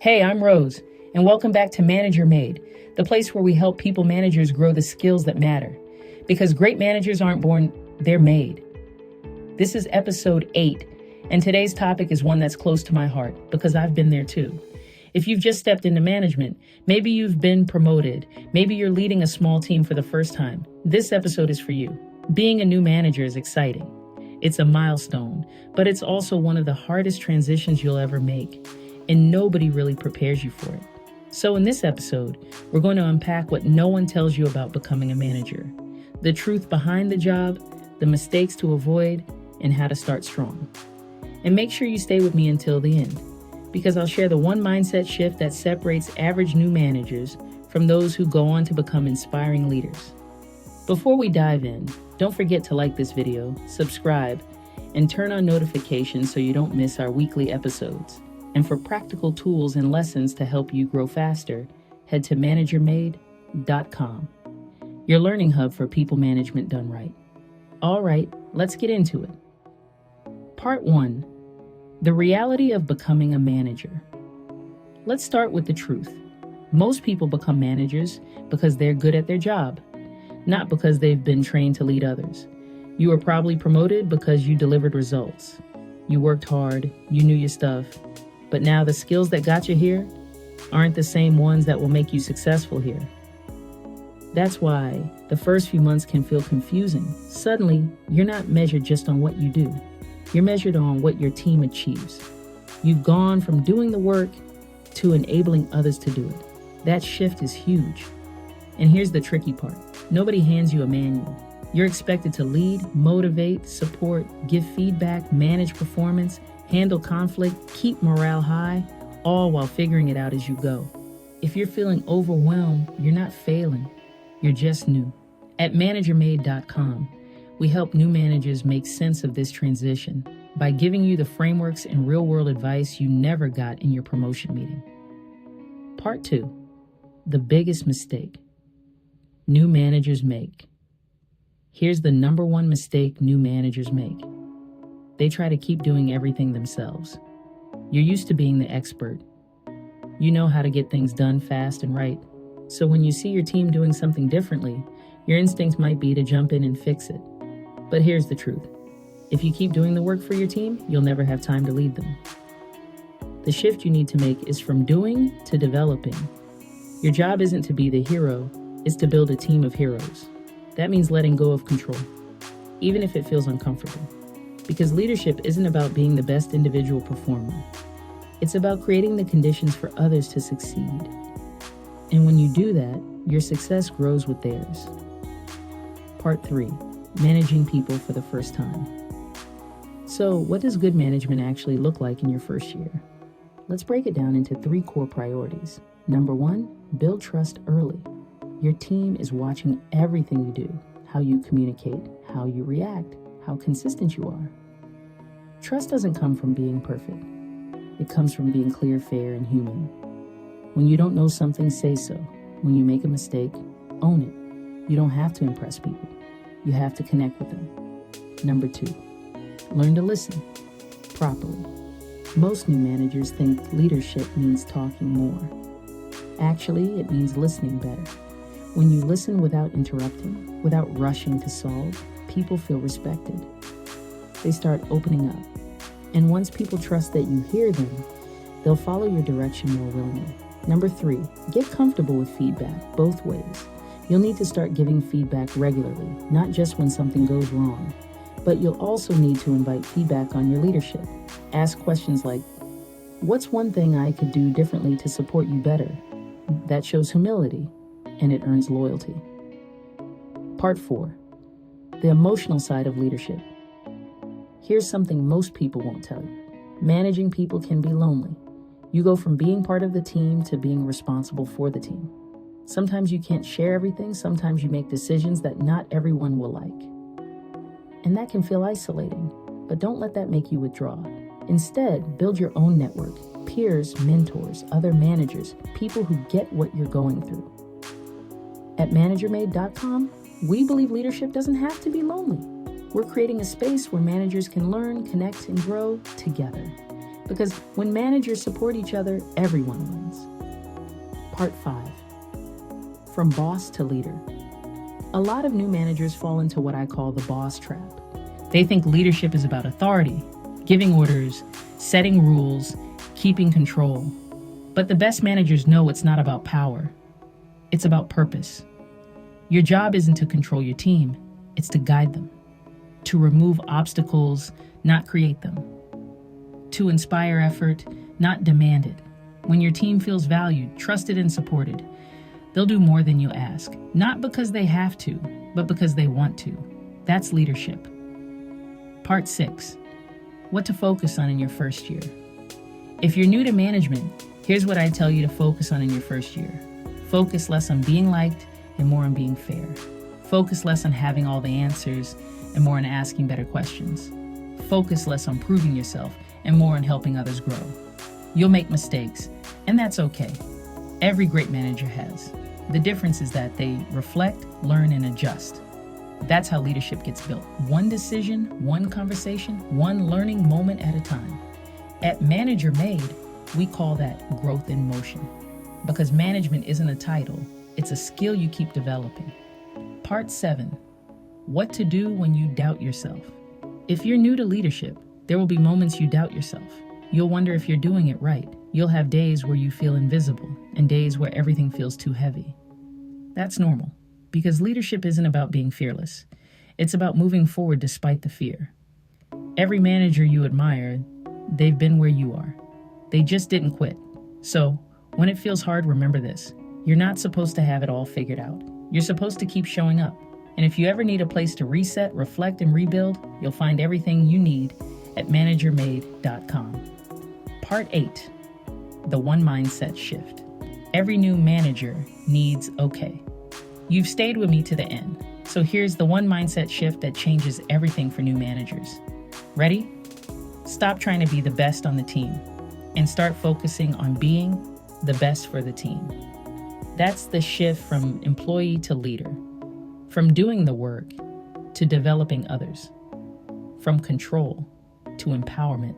Hey, I'm Rose, and welcome back to ManagerMade, the place where we help people managers grow the skills that matter. Because great managers aren't born, they're made. This is episode 8, and today's topic is one that's close to my heart because I've been there too. If you've just stepped into management, maybe you've been promoted, maybe you're leading a small team for the first time, this episode is for you. Being a new manager is exciting. It's a milestone, but it's also one of the hardest transitions you'll ever make. And nobody really prepares you for it. So in this episode, we're going to unpack what no one tells you about becoming a manager, the truth behind the job, the mistakes to avoid, and how to start strong. And make sure you stay with me until the end, because I'll share the one mindset shift that separates average new managers from those who go on to become inspiring leaders. Before we dive in, don't forget to like this video, subscribe, and turn on notifications so you don't miss our weekly episodes. And for practical tools and lessons to help you grow faster, head to ManagerMade.com, your learning hub for people management done right. All right, let's get into it. Part 1, the reality of becoming a manager. Let's start with the truth. Most people become managers because they're good at their job, not because they've been trained to lead others. You were probably promoted because you delivered results. You worked hard, you knew your stuff. But now the skills that got you here aren't the same ones that will make you successful here. That's why the first few months can feel confusing. Suddenly, you're not measured just on what you do. You're measured on what your team achieves. You've gone from doing the work to enabling others to do it. That shift is huge. And here's the tricky part. Nobody hands you a manual. You're expected to lead, motivate, support, give feedback, manage performance, handle conflict, keep morale high, all while figuring it out as you go. If you're feeling overwhelmed, you're not failing. You're just new. At ManagerMade.com, we help new managers make sense of this transition by giving you the frameworks and real-world advice you never got in your promotion meeting. Part 2, the biggest mistake new managers make. Here's the number one mistake new managers make. They try to keep doing everything themselves. You're used to being the expert. You know how to get things done fast and right. So when you see your team doing something differently, your instinct might be to jump in and fix it. But here's the truth. If you keep doing the work for your team, you'll never have time to lead them. The shift you need to make is from doing to developing. Your job isn't to be the hero, it's to build a team of heroes. That means letting go of control, even if it feels uncomfortable. Because leadership isn't about being the best individual performer. It's about creating the conditions for others to succeed. And when you do that, your success grows with theirs. Part 3, managing people for the first time. So, what does good management actually look like in your first year? Let's break it down into 3 core priorities. Number 1, build trust early. Your team is watching everything you do, how you communicate, how you react, how consistent you are. Trust doesn't come from being perfect. It comes from being clear, fair, and human. When you don't know something, say so. When you make a mistake, own it. You don't have to impress people. You have to connect with them. Number 2, learn to listen properly. Most new managers think leadership means talking more. Actually, it means listening better. When you listen without interrupting, without rushing to solve, people feel respected. They start opening up. And once people trust that you hear them, they'll follow your direction more willingly. Number 3, get comfortable with feedback both ways. You'll need to start giving feedback regularly, not just when something goes wrong, but you'll also need to invite feedback on your leadership. Ask questions like, what's one thing I could do differently to support you better? That shows humility, and it earns loyalty. Part 4, the emotional side of leadership. Here's something most people won't tell you. Managing people can be lonely. You go from being part of the team to being responsible for the team. Sometimes you can't share everything. Sometimes you make decisions that not everyone will like. And that can feel isolating, but don't let that make you withdraw. Instead, build your own network, peers, mentors, other managers, people who get what you're going through. At ManagerMade.com, we believe leadership doesn't have to be lonely. We're creating a space where managers can learn, connect, and grow together. Because when managers support each other, everyone wins. Part 5. From boss to leader. A lot of new managers fall into what I call the boss trap. They think leadership is about authority, giving orders, setting rules, keeping control. But the best managers know it's not about power. It's about purpose. Your job isn't to control your team, it's to guide them, to remove obstacles, not create them, to inspire effort, not demand it. When your team feels valued, trusted, and supported, they'll do more than you ask, not because they have to, but because they want to. That's leadership. Part 6. What to focus on in your first year. If you're new to management, here's what I tell you to focus on in your first year. Focus less on being liked and more on being fair. Focus less on having all the answers and more on asking better questions. Focus less on proving yourself and more on helping others grow. You'll make mistakes, and that's okay. Every great manager has. The difference is that they reflect, learn, and adjust. That's how leadership gets built. One decision, one conversation, one learning moment at a time. At ManagerMade, we call that growth in motion. Because management isn't a title, it's a skill you keep developing. Part 7. What to do when you doubt yourself. If you're new to leadership, there will be moments you doubt yourself. You'll wonder if you're doing it right. You'll have days where you feel invisible and days where everything feels too heavy. That's normal, because leadership isn't about being fearless. It's about moving forward despite the fear. Every manager you admire, they've been where you are. They just didn't quit. So, when it feels hard, remember this. You're not supposed to have it all figured out. You're supposed to keep showing up. And if you ever need a place to reset, reflect, and rebuild, you'll find everything you need at ManagerMade.com. Part 8. The one mindset shift. Every new manager needs okay. You've stayed with me to the end. So here's the one mindset shift that changes everything for new managers. Ready? Stop trying to be the best on the team and start focusing on being the best for the team. That's the shift from employee to leader, from doing the work to developing others, from control to empowerment.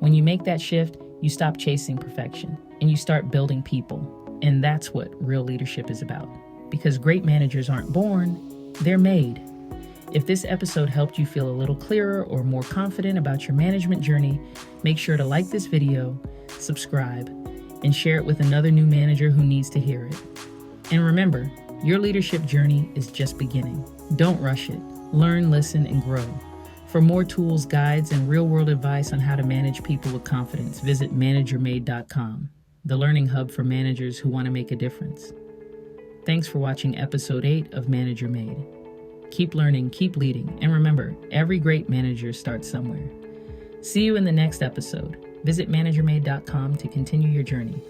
When you make that shift, you stop chasing perfection and you start building people. And that's what real leadership is about. Because great managers aren't born, they're made. If this episode helped you feel a little clearer or more confident about your management journey, make sure to like this video, subscribe, and share it with another new manager who needs to hear it. And remember, your leadership journey is just beginning. Don't rush it. Learn, listen, and grow. For more tools, guides, and real-world advice on how to manage people with confidence, visit ManagerMade.com, the learning hub for managers who want to make a difference. Thanks for watching episode 8 of ManagerMade. Keep learning, keep leading, and remember, every great manager starts somewhere. See you in the next episode. Visit ManagerMade.com to continue your journey.